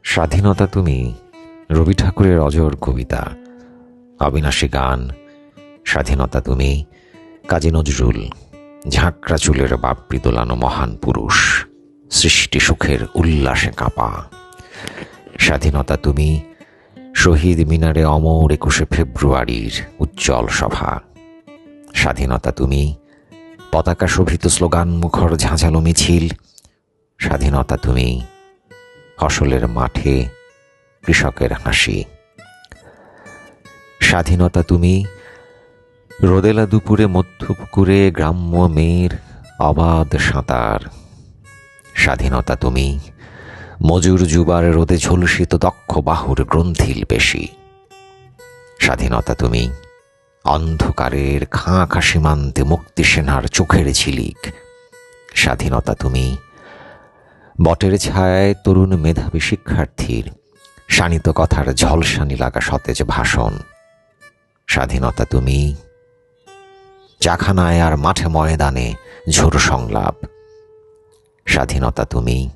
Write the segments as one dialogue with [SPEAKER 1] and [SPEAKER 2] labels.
[SPEAKER 1] স্বাধীনতা তুমি রবি ঠাকুরের অজর কবিতা, অবিনাশী গান। স্বাধীনতা তুমি কাজী নজরুল, ঝাঁকড়া চুলের বাপড়ি দোলানো মহান পুরুষ, সৃষ্টি সুখের উল্লাসে কাঁপা। স্বাধীনতা তুমি শহীদ মিনারে অমর 21শে ফেব্রুয়ারির উজ্জ্বল সভা। স্বাধীনতা তুমি পতাকা শোভিত স্লোগান মুখর ঝাঁঝালো মিছিল। স্বাধীনতা তুমি ফসলের মাঠে কৃষকের হাসি। স্বাধীনতা তুমি রোদেলা দুপুরে মধ্যপুকুরে গ্রাম্য মেয়ের অবাধ সাঁতার। স্বাধীনতা তুমি মজুর যুবার রোদে ঝলসিত দক্ষ বাহুর গ্রন্থিল পেশি। স্বাধীনতা তুমি অন্ধকারের খাঁ খাঁ সীমান্তে মুক্তি সেনার চোখের ঝিলিক। স্বাধীনতা তুমি বটের ছায়ায় তরুণ মেধাবী শিক্ষার্থীর শানিত কথার ঝলসানি লাগা সতেজ ভাষণ। স্বাধীনতা তুমি চাখানায় আর মাঠে ময়দানে ঝোর সংলাপ। স্বাধীনতা তুমি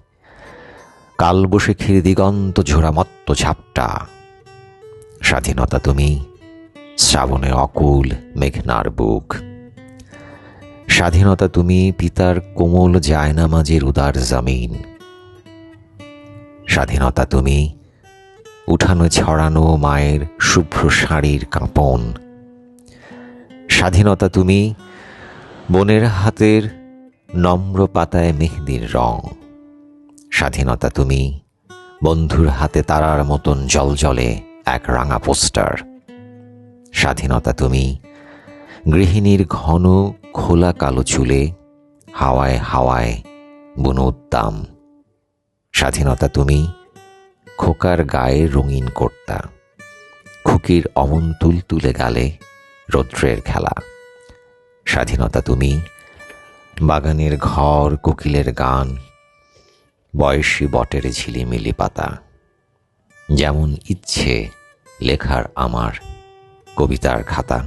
[SPEAKER 1] কালবৈশাখীর দিগন্ত ঝোরা মত্ত ঝাপটা। স্বাধীনতা তুমি শ্রাবণে অকুল মেঘনার বুক। স্বাধীনতা তুমি পিতার কোমল জায়নামাজের উদার জমিন। স্বাধীনতা তুমি উঠানো ছড়ানো মায়ের শুভ্র শাড়ির কাঁপন। স্বাধীনতা তুমি বোনের হাতের নম্র পাতায় মেহেদির রং। স্বাধীনতা তুমি বন্ধুর হাতে তারার মতন জলজলে এক রাঙা পোস্টার। স্বাধীনতা তুমি গৃহিণীর ঘন খোলা কালো চুলে হাওয়ায় হাওয়ায় বুনো উদ্দাম। স্বাধীনতা তুমি খোকার গায়ে রঙিন কর্তা, খুকির অমন তুলতুলে গালে রৌদ্রের খেলা। স্বাধীনতা তুমি বাগানের ঘর কোকিলের গান, বয়সী বটের ঝিলিমিলি পাতা। যেমন ইচ্ছে লেখার আমার কবিতার খাতা।